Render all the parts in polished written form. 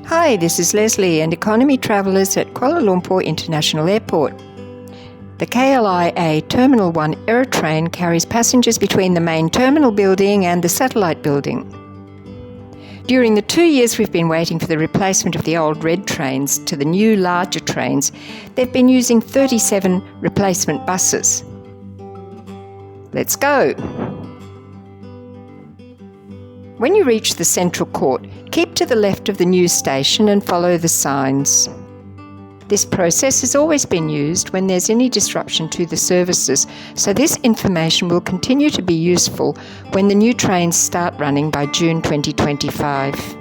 Hi, this is Leslie and economy travellers at Kuala Lumpur International Airport. The KLIA Terminal 1 Aerotrain carries passengers between the main terminal building and the satellite building. During the 2 years we've been waiting for the replacement of the old red trains to the new larger trains, they've been using 37 replacement buses. Let's go! When you reach the central court, keep to the left of the news station and follow the signs. This process has always been used when there's any disruption to the services, so this information will continue to be useful when the new trains start running by June 2025.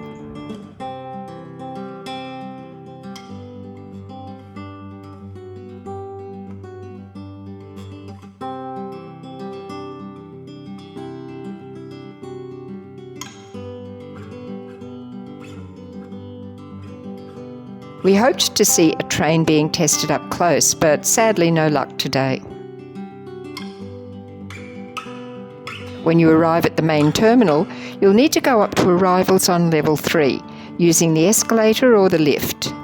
We hoped to see a train being tested up close, but sadly no luck today. When you arrive at the main terminal, you'll need to go up to arrivals on level 3, using the escalator or the lift.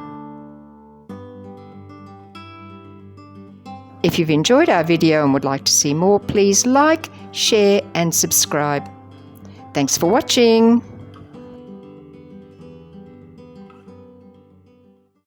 If you've enjoyed our video and would like to see more, please like, share and subscribe. Thanks for watching.